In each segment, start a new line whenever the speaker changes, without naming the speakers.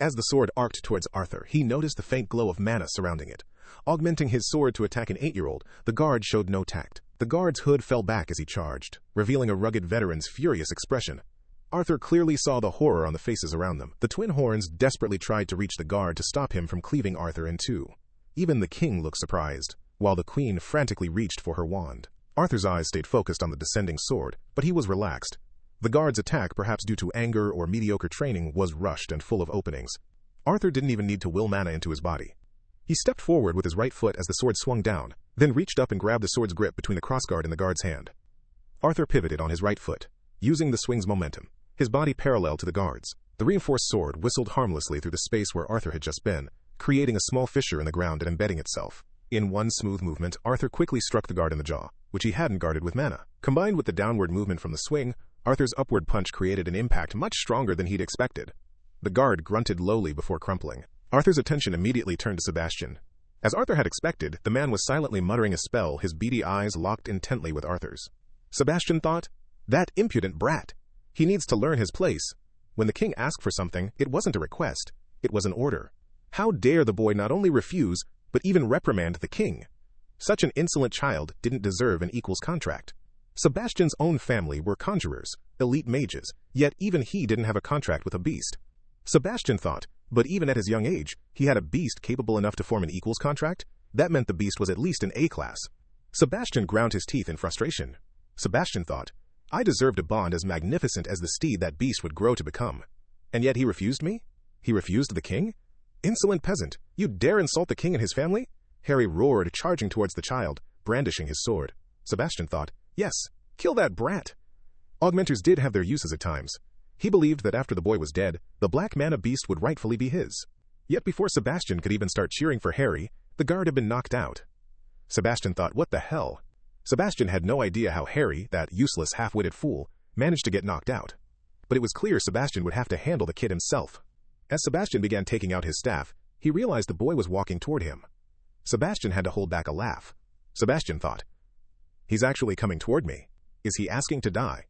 As the sword arced towards Arthur, he noticed the faint glow of mana surrounding it. Augmenting his sword to attack an 8-year-old, the guard showed no tact. The guard's hood fell back as he charged, revealing a rugged veteran's furious expression. Arthur clearly saw the horror on the faces around them. The twin horns desperately tried to reach the guard to stop him from cleaving Arthur in two. Even the king looked surprised, while the queen frantically reached for her wand. Arthur's eyes stayed focused on the descending sword, but he was relaxed. The guard's attack, perhaps due to anger or mediocre training, was rushed and full of openings. Arthur didn't even need to will mana into his body. He stepped forward with his right foot as the sword swung down, then reached up and grabbed the sword's grip between the crossguard and the guard's hand. Arthur pivoted on his right foot, using the swing's momentum, his body parallel to the guard's. The reinforced sword whistled harmlessly through the space where Arthur had just been, creating a small fissure in the ground and embedding itself. In one smooth movement, Arthur quickly struck the guard in the jaw, which he hadn't guarded with mana. Combined with the downward movement from the swing, Arthur's upward punch created an impact much stronger than he'd expected. The guard grunted lowly before crumpling. Arthur's attention immediately turned to Sebastian. As Arthur had expected, the man was silently muttering a spell, his beady eyes locked intently with Arthur's. Sebastian thought, "That impudent brat. He needs to learn his place." When the king asked for something, it wasn't a request, it was an order. How dare the boy not only refuse, but even reprimand the king? Such an insolent child didn't deserve an equal's contract. Sebastian's own family were conjurers, elite mages, yet even he didn't have a contract with a beast. Sebastian thought, but even at his young age, he had a beast capable enough to form an equal's contract? That meant the beast was at least an A-class. Sebastian ground his teeth in frustration. Sebastian thought, I deserved a bond as magnificent as the steed that beast would grow to become. And yet he refused me? He refused the king? Insolent peasant, you dare insult the king and his family? Harry roared, charging towards the child, brandishing his sword. Sebastian thought, yes, kill that brat. Augmenters did have their uses at times. He believed that after the boy was dead, the black mana beast would rightfully be his. Yet before Sebastian could even start cheering for Harry, the guard had been knocked out. Sebastian thought, what the hell? Sebastian had no idea how Harry, that useless half-witted fool, managed to get knocked out. But it was clear Sebastian would have to handle the kid himself. As Sebastian began taking out his staff, he realized the boy was walking toward him. Sebastian had to hold back a laugh. Sebastian thought, he's actually coming toward me. Is he asking to die?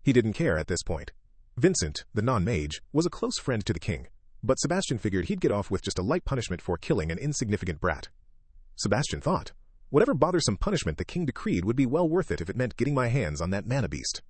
He didn't care at this point. Vincent, the non-mage, was a close friend to the king, but Sebastian figured he'd get off with just a light punishment for killing an insignificant brat. Sebastian thought, whatever bothersome punishment the king decreed would be well worth it if it meant getting my hands on that mana beast.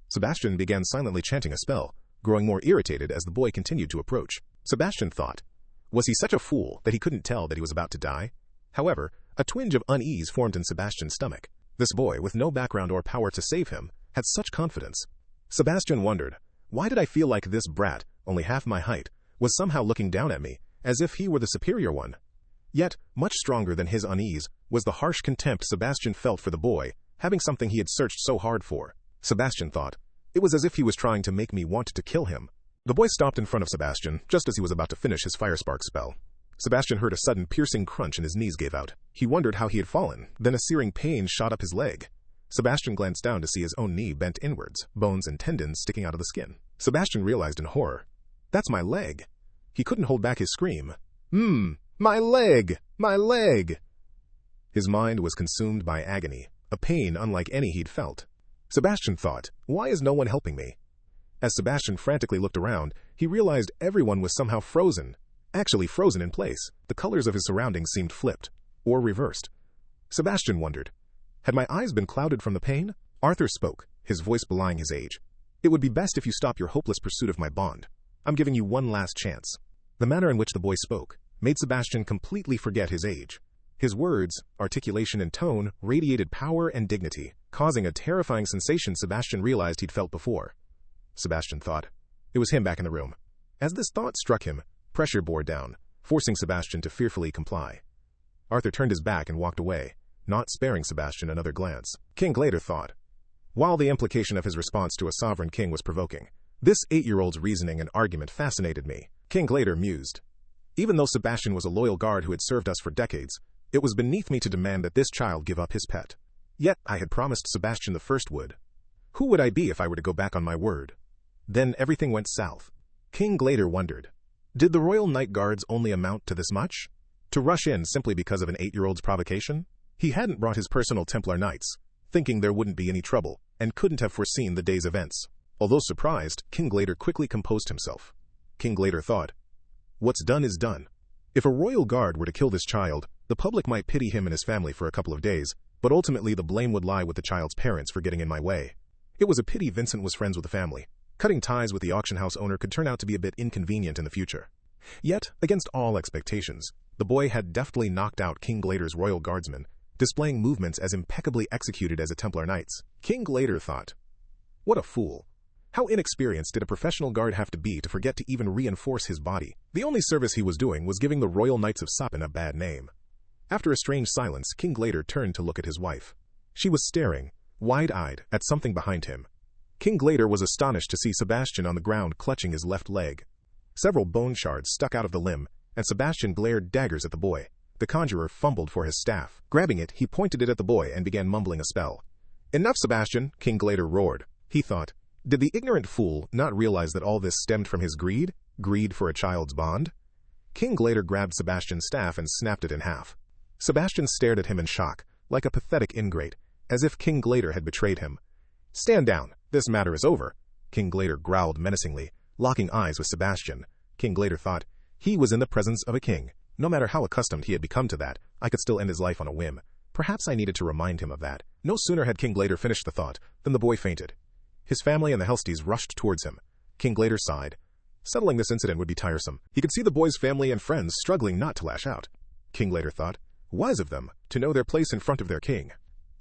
Sebastian began silently chanting a spell, growing more irritated as the boy continued to approach. Sebastian thought, was he such a fool that he couldn't tell that he was about to die? However, a twinge of unease formed in Sebastian's stomach. This boy, with no background or power to save him, had such confidence. Sebastian wondered, why did I feel like this brat, only half my height, was somehow looking down at me, as if he were the superior one? Yet, much stronger than his unease, was the harsh contempt Sebastian felt for the boy, having something he had searched so hard for. Sebastian thought, it was as if he was trying to make me want to kill him. The boy stopped in front of Sebastian, just as he was about to finish his fire spark spell. Sebastian heard a sudden piercing crunch and his knees gave out. He wondered how he had fallen, then a searing pain shot up his leg. Sebastian glanced down to see his own knee bent inwards, bones and tendons sticking out of the skin. Sebastian realized in horror, that's my leg. He couldn't hold back his scream. My leg! My leg! His mind was consumed by agony, a pain unlike any he'd felt. Sebastian thought, why is no one helping me? As Sebastian frantically looked around, he realized everyone was somehow frozen. Actually frozen in place. The colors of his surroundings seemed flipped, or reversed. Sebastian wondered, had my eyes been clouded from the pain? Arthur spoke, his voice belying his age. It would be best if you stop your hopeless pursuit of my bond. I'm giving you one last chance. The manner in which the boy spoke made Sebastian completely forget his age. His words, articulation and tone radiated power and dignity, causing a terrifying sensation Sebastian realized he'd felt before. Sebastian thought, it was him back in the room. As this thought struck him, pressure bore down, forcing Sebastian to fearfully comply. Arthur turned his back and walked away, not sparing Sebastian another glance. King Glader thought. While the implication of his response to a sovereign king was provoking, this 8-year-old's reasoning and argument fascinated me. King Glader mused. Even though Sebastian was a loyal guard who had served us for decades, it was beneath me to demand that this child give up his pet. Yet I had promised Sebastian the first would. Who would I be if I were to go back on my word? Then everything went south. King Glader wondered, did the Royal Night Guards only amount to this much? To rush in simply because of an 8-year-old's provocation? He hadn't brought his personal Templar Knights, thinking there wouldn't be any trouble, and couldn't have foreseen the day's events. Although surprised, King Glader quickly composed himself. King Glader thought, What's done is done. If a royal guard were to kill this child, the public might pity him and his family for a couple of days, but ultimately the blame would lie with the child's parents for getting in my way. It was a pity Vincent was friends with the family. Cutting ties with the auction house owner could turn out to be a bit inconvenient in the future. Yet, against all expectations, the boy had deftly knocked out King Glader's royal guardsmen, displaying movements as impeccably executed as a Templar Knight's. King Glader thought, "What a fool. How inexperienced did a professional guard have to be to forget to even reinforce his body? The only service he was doing was giving the Royal Knights of Sapin a bad name." After a strange silence, King Glader turned to look at his wife. She was staring, wide-eyed, at something behind him. King Glader was astonished to see Sebastian on the ground clutching his left leg. Several bone shards stuck out of the limb, and Sebastian glared daggers at the boy. The conjurer fumbled for his staff. Grabbing it, he pointed it at the boy and began mumbling a spell. "Enough, Sebastian," King Glader roared. He thought, did the ignorant fool not realize that all this stemmed from his greed? Greed for a child's bond? King Glader grabbed Sebastian's staff and snapped it in half. Sebastian stared at him in shock, like a pathetic ingrate, as if King Glader had betrayed him. "Stand down. This matter is over," King Glader growled menacingly, locking eyes with Sebastian. King Glader thought, he was in the presence of a king. No matter how accustomed he had become to that, I could still end his life on a whim. Perhaps I needed to remind him of that. No sooner had King Glader finished the thought than the boy fainted. His family and the Helsties rushed towards him. King Glader sighed. Settling this incident would be tiresome. He could see the boy's family and friends struggling not to lash out. King Glader thought, wise of them to know their place in front of their king.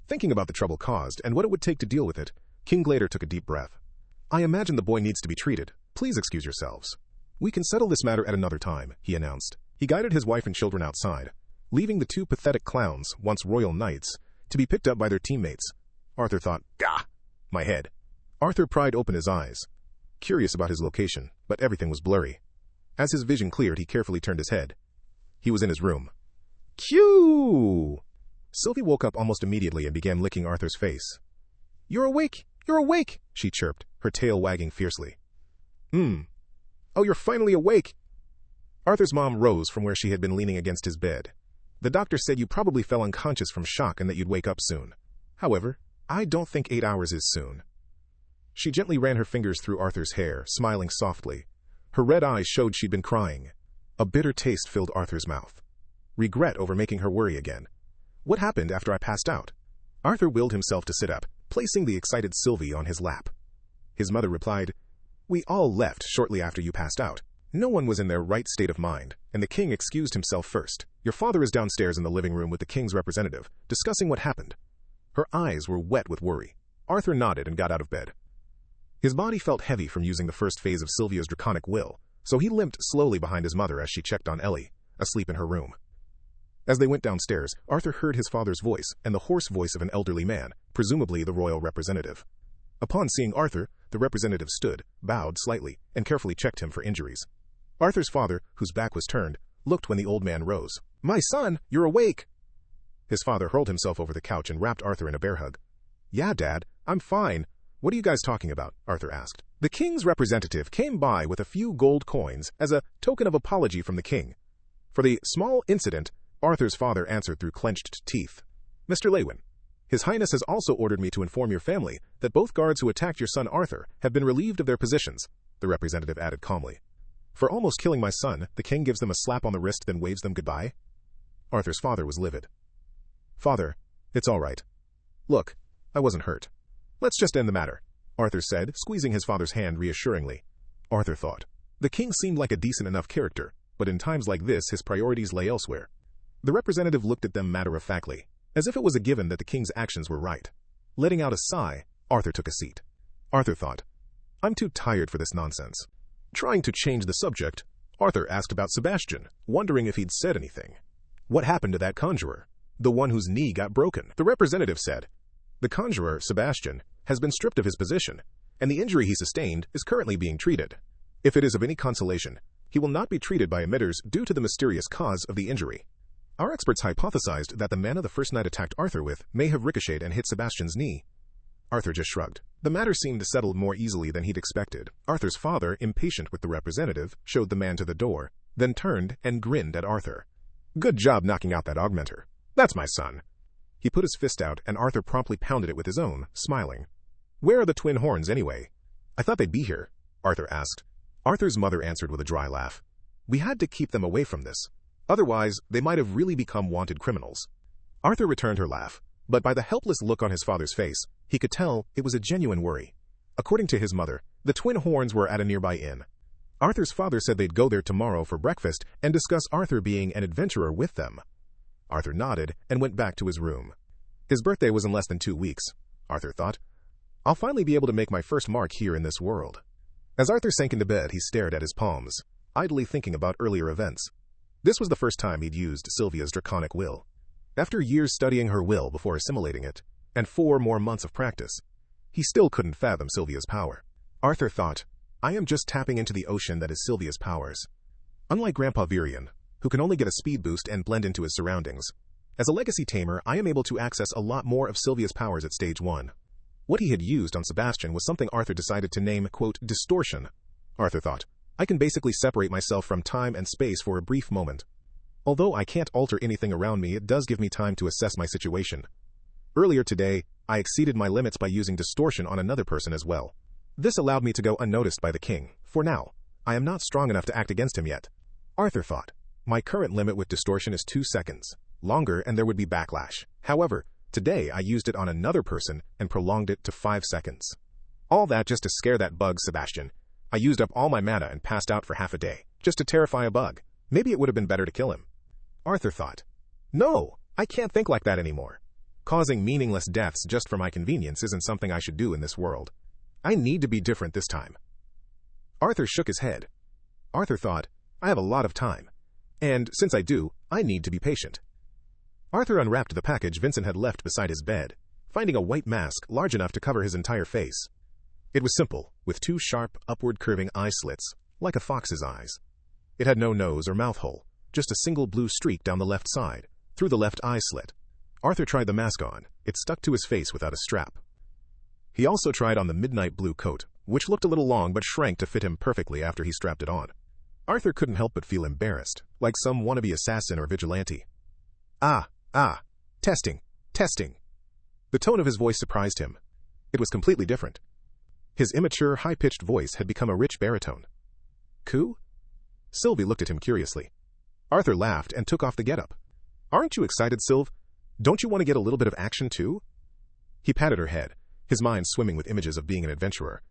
Thinking about the trouble caused and what it would take to deal with it, King Glader took a deep breath. "I imagine the boy needs to be treated. Please excuse yourselves. We can settle this matter at another time," he announced. He guided his wife and children outside, leaving the two pathetic clowns, once royal knights, to be picked up by their teammates. Arthur thought, "Gah! My head." Arthur pried open his eyes, curious about his location, but everything was blurry. As his vision cleared, he carefully turned his head. He was in his room. Cue! Sylvie woke up almost immediately and began licking Arthur's face. "You're awake! You're awake!" she chirped, her tail wagging fiercely. Oh, you're finally awake!" Arthur's mom rose from where she had been leaning against his bed. "The doctor said you probably fell unconscious from shock and that you'd wake up soon. However, I don't think 8 hours is soon." She gently ran her fingers through Arthur's hair, smiling softly. Her red eyes showed she'd been crying. A bitter taste filled Arthur's mouth. Regret over making her worry again. "What happened after I passed out?" Arthur willed himself to sit up, placing the excited Sylvie on his lap. His mother replied, "We all left shortly after you passed out. No one was in their right state of mind, and the king excused himself first. Your father is downstairs in the living room with the king's representative, discussing what happened." Her eyes were wet with worry. Arthur nodded and got out of bed. His body felt heavy from using the first phase of Sylvia's draconic will, so he limped slowly behind his mother as she checked on Ellie, asleep in her room. As they went downstairs, Arthur heard his father's voice and the hoarse voice of an elderly man, presumably the royal representative. Upon seeing Arthur, the representative stood, bowed slightly, and carefully checked him for injuries. Arthur's father, whose back was turned, looked when the old man rose. "My son, you're awake!" His father hurled himself over the couch and wrapped Arthur in a bear hug. "Yeah, Dad, I'm fine. What are you guys talking about?" Arthur asked. "The king's representative came by with a few gold coins as a token of apology from the king. For the small incident," Arthur's father answered through clenched teeth. "Mr. Lewin, His Highness has also ordered me to inform your family that both guards who attacked your son Arthur have been relieved of their positions," the representative added calmly. "For almost killing my son, the king gives them a slap on the wrist, then waves them goodbye?" Arthur's father was livid. "Father, it's all right. Look, I wasn't hurt. Let's just end the matter," Arthur said, squeezing his father's hand reassuringly. Arthur thought, the king seemed like a decent enough character, but in times like this his priorities lay elsewhere. The representative looked at them matter-of-factly, as if it was a given that the king's actions were right. Letting out a sigh, Arthur took a seat. Arthur thought, I'm too tired for this nonsense. Trying to change the subject, Arthur asked about Sebastian, wondering if he'd said anything. What happened to that conjurer? The one whose knee got broken. The representative said, the conjurer, Sebastian, has been stripped of his position, and the injury he sustained is currently being treated. If it is of any consolation, he will not be treated by emitters due to the mysterious cause of the injury. Our experts hypothesized that the mana the first knight attacked Arthur with may have ricocheted and hit Sebastian's knee. Arthur just shrugged. The matter seemed to settle more easily than he'd expected. Arthur's father, impatient with the representative, showed the man to the door, then turned and grinned at Arthur. Good job knocking out that augmenter. That's my son. He put his fist out, and Arthur promptly pounded it with his own, smiling. Where are the twin horns, anyway? I thought they'd be here, Arthur asked. Arthur's mother answered with a dry laugh. We had to keep them away from this. Otherwise, they might have really become wanted criminals. Arthur returned her laugh, but by the helpless look on his father's face, he could tell it was a genuine worry. According to his mother, the twin horns were at a nearby inn. Arthur's father said they'd go there tomorrow for breakfast and discuss Arthur being an adventurer with them. Arthur nodded and went back to his room. His birthday was in less than 2 weeks, Arthur thought. I'll finally be able to make my first mark here in this world. As Arthur sank into bed, he stared at his palms, idly thinking about earlier events. This was the first time he'd used Sylvia's draconic will. After years studying her will before assimilating it, and 4 more months of practice, he still couldn't fathom Sylvia's power. Arthur thought, I am just tapping into the ocean that is Sylvia's powers. Unlike Grandpa Virion, who can only get a speed boost and blend into his surroundings, as a legacy tamer, I am able to access a lot more of Sylvia's powers at stage 1. What he had used on Sebastian was something Arthur decided to name, quote, distortion. Arthur thought, I can basically separate myself from time and space for a brief moment. Although I can't alter anything around me, it does give me time to assess my situation. Earlier today, I exceeded my limits by using distortion on another person as well. This allowed me to go unnoticed by the king. For now, I am not strong enough to act against him yet. Arthur thought, my current limit with distortion is 2 seconds. Longer and there would be backlash. However, today I used it on another person and prolonged it to 5 seconds. All that just to scare that bug, Sebastian. I used up all my mana and passed out for half a day, just to terrify a bug. Maybe it would have been better to kill him. Arthur thought, no, I can't think like that anymore. Causing meaningless deaths just for my convenience isn't something I should do in this world. I need to be different this time. Arthur shook his head. Arthur thought, I have a lot of time. And since I do, I need to be patient. Arthur unwrapped the package Vincent had left beside his bed, finding a white mask large enough to cover his entire face. It was simple, with 2 sharp, upward-curving eye slits, like a fox's eyes. It had no nose or mouth hole, just a single blue streak down the left side, through the left eye slit. Arthur tried the mask on. It stuck to his face without a strap. He also tried on the midnight blue coat, which looked a little long but shrank to fit him perfectly after he strapped it on. Arthur couldn't help but feel embarrassed, like some wannabe assassin or vigilante. Testing. The tone of his voice surprised him. It was completely different. His immature, high-pitched voice had become a rich baritone. Coup? Sylvie looked at him curiously. Arthur laughed and took off the getup. Aren't you excited, Sylv? Don't you want to get a little bit of action, too? He patted her head, his mind swimming with images of being an adventurer.